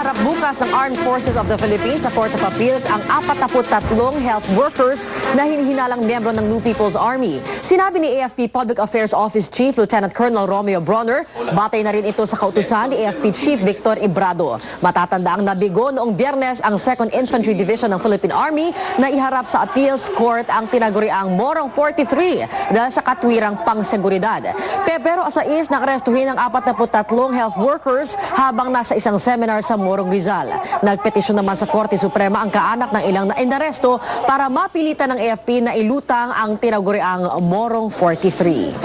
Ihaharap bukas ng Armed Forces of the Philippines sa Court of Appeals ang 43 health workers na hinihinalang miyembro ng New People's Army. Sinabi ni AFP Public Affairs Office Chief Lieutenant Colonel Romeo Bronner, batay na rin ito sa kautusan ni AFP Chief Victor Ibrado. Matatanda ang nabigo noong Biyernes ang 2nd Infantry Division ng Philippine Army na iharap sa Appeals Court ang tinaguriang Morong 43 dahil sa katwirang pangseguridad. Pero sa is nakarestuhin ang 43 health workers habang nasa isang seminar sa Morong Rizal. Nagpetisyon naman sa Korte Suprema ang kaanak ng ilang naindaresto para mapilitan ng AFP na ilutang ang tinaguriang Morong 43.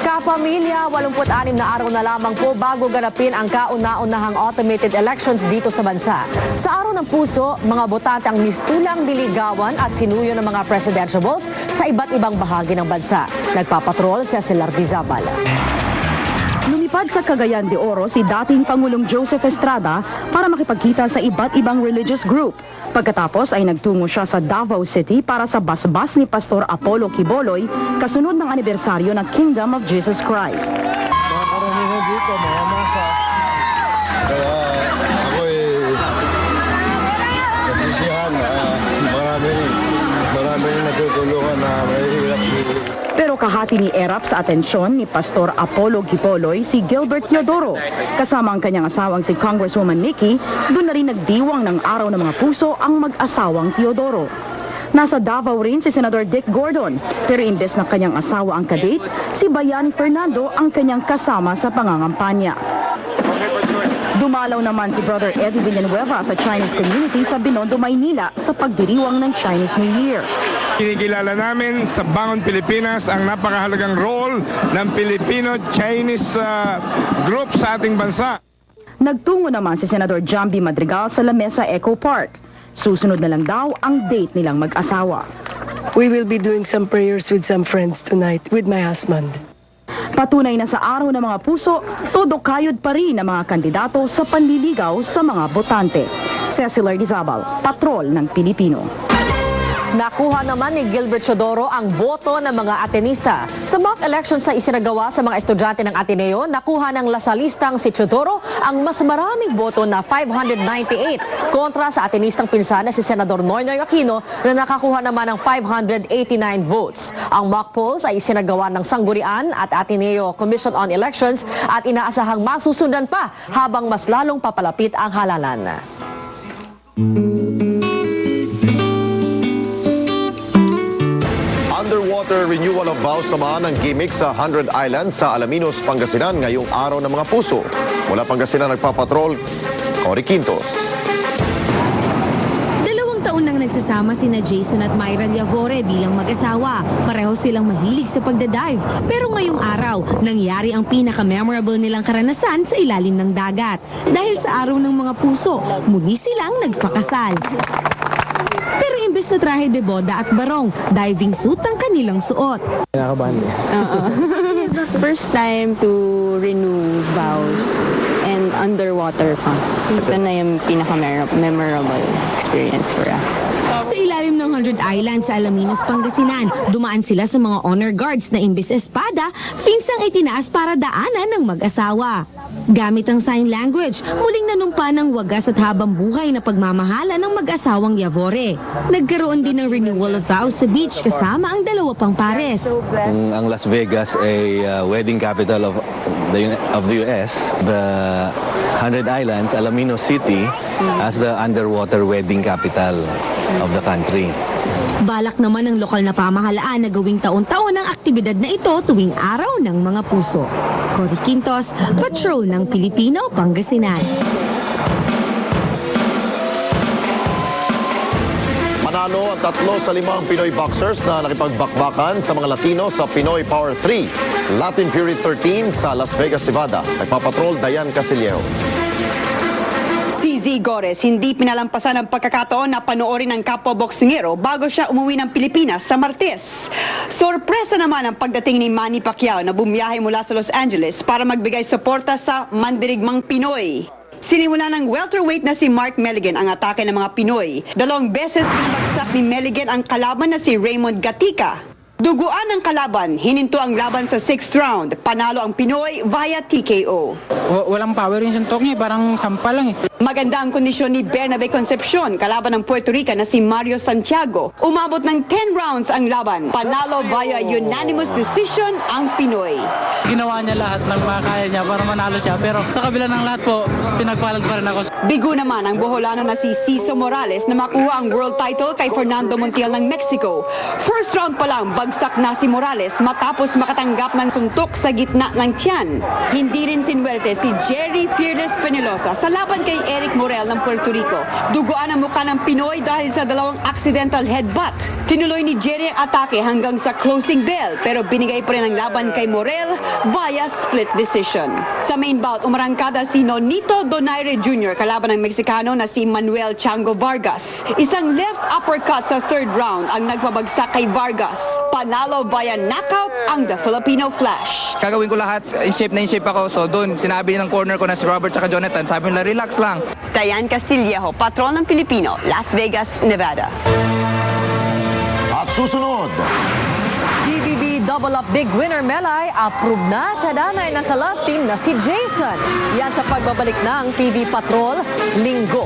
Kapamilya, 86 na araw na lamang po bago ganapin ang kauna-unahang automated elections dito sa bansa. Sa araw ng puso, mga botante ang mistulang diligawan at sinuyo ng mga presidentiables sa iba't ibang bahagi ng bansa. Nagpapatrol si Cesar Dizabal. Lumipad sa Cagayan de Oro si dating Pangulong Joseph Estrada para makipagkita sa iba't ibang religious group. Pagkatapos ay nagtungo siya sa Davao City para sa basbas ni Pastor Apollo Quiboloy kasunod ng anibersaryo ng Kingdom of Jesus Christ. Mga karamihan dito, mga masa. Kaya ako'y nagsisihan. Marami rin natutulungan na mahihirap. Pero kahati ni Erap sa atensyon ni Pastor Apollo Quiboloy si Gilbert Teodoro. Kasama ang kanyang asawang si Congresswoman Nikki, doon na rin nagdiwang ng Araw ng Mga Puso ang mag-asawang Teodoro. Nasa Davao rin si Senador Dick Gordon, pero imbes na kanyang asawa ang kadate, si Bayani Fernando ang kanyang kasama sa pangangampanya. Dumalaw naman si Brother Eddie Villanueva sa Chinese community sa Binondo, Maynila sa pagdiriwang ng Chinese New Year. Kinikilala namin sa Bangon Pilipinas ang napakahalagang role ng Filipino-Chinese group sa ating bansa. Nagtungo naman si Senador Jambi Madrigal sa La Mesa Eco Park. Susunod na lang daw ang date nilang mag-asawa. We will be doing some prayers with some friends tonight with my husband. Patunay na sa Araw ng Mga Puso, todo kayod pa rin ang mga kandidato sa panliligaw sa mga botante. Cecil Ardizabal, Patrol ng Pilipino. Nakuha naman ni Gilbert Teodoro ang boto ng mga Atenista. Sa mock elections na isinagawa sa mga estudyante ng Ateneo, nakuha ng lasalistang si Teodoro ang mas maraming boto na 598 kontra sa Atenistang pinsan na si Senador Noynoy Aquino na nakakuha naman ng 589 votes. Ang mock polls ay isinagawa ng Sangguniang at Ateneo Commission on Elections at inaasahang masusundan pa habang mas lalong papalapit ang halalan. Underwater renewal of vows naman ang gimmick sa 100 Islands sa Alaminos, Pangasinan ngayong Araw ng Mga Puso. Mula Pangasinan nagpapatrol, Cory Quintos. 2 taon nang nagsasama sina Jason at Myra Llavore bilang mag-asawa. Pareho silang mahilig sa pagdadive. Pero ngayong araw, nangyari ang pinaka-memorable nilang karanasan sa ilalim ng dagat. Dahil sa Araw ng Mga Puso, muli silang nagpakasal. Pero imbes na trahe de boda at barong, diving suit ang kanilang suot. Kinakabahan niya. First time to renew vows and underwater pa. Ito na yung pinaka-memorable experience for us. Sa ilalim ng 100 Islands sa Alaminos, Pangasinan, dumaan sila sa mga honor guards na imbes espada, pinsang itinaas para daanan ng mag-asawa. Gamit ang sign language, muling nanumpa ng wagas at habang buhay na pagmamahala ng mag-asawang Llavore. Nagkaroon din ng renewal of vows sa beach kasama ang dalawa pang pares. Ang Las Vegas ay wedding capital of the US. The 100 Islands, Alaminos City, as the underwater wedding capital of the country. Balak naman ng lokal na pamahalaan na gawing taon-taon ang aktibidad na ito tuwing Araw ng Mga Puso. Cory Quintos, Patrol ng Pilipino, Pangasinan. Manalo ang 3 sa 5 Pinoy boxers na nakipagbakbakan sa mga Latino sa Pinoy Power 3, Latin Fury 13 sa Las Vegas, Nevada. Nagpapatrol, Dayan Casillejo. Si Z. Gores hindi pinalampasan ang pagkakataon na panoorin ng kapwa boksingero bago siya umuwi ng Pilipinas sa Martes. Sorpresa naman ang pagdating ni Manny Pacquiao na bumiyahe mula sa Los Angeles para magbigay suporta sa mandirigmang Pinoy. Sinimula ng welterweight na si Mark Meligan ang atake ng mga Pinoy. 2 beses pinabagsak ni Meligan ang kalaban na si Raymond Gatica. Duguan ng kalaban, hininto ang laban sa 6th round. Panalo ang Pinoy via TKO. Walang power yung suntok niya, parang sampa lang eh. Maganda ang kondisyon ni Bernabe Concepcion, kalaban ng Puerto Rican na si Mario Santiago. Umabot ng 10 rounds ang laban. Panalo via unanimous decision ang Pinoy. Ginawa niya lahat ng makakaya niya para manalo siya, pero sa kabila ng lahat po, pinagpalad pa rin ako. Bigo naman ang Boholano na si Ciso Morales na makuha ang world title kay Fernando Montiel ng Mexico. First round pa lang, bagsak na si Morales matapos makatanggap ng suntok sa gitna ng tiyan. Hindi rin sinwerte si Jerry Fearless Penelosa sa laban kay Eric Morel ng Puerto Rico. Duguan ang mukha ng Pinoy dahil sa dalawang accidental headbutt. Tinuloy ni Jerry ang atake hanggang sa closing bell pero binigay pa rin ang laban kay Morel via split decision. Sa main bout, umarangkada si Nonito Donaire Jr. kalaban ng Meksikano na si Manuel Chango Vargas. Isang left uppercut sa third round ang nagpabagsak kay Vargas. Panalo via knockout ang The Filipino Flash. Gagawin ko lahat, in shape ako, so doon sinabi ng corner ko na si Robert at Jonathan, sabi nila relax lang. Diane Castillejo, patron ng Pilipino, Las Vegas, Nevada. At susunod, PBB Double Up Big Winner Melay, approve na sa danay ng ka-love team na si Jason. Yan sa pagbabalik ng PB Patrol, Linggo.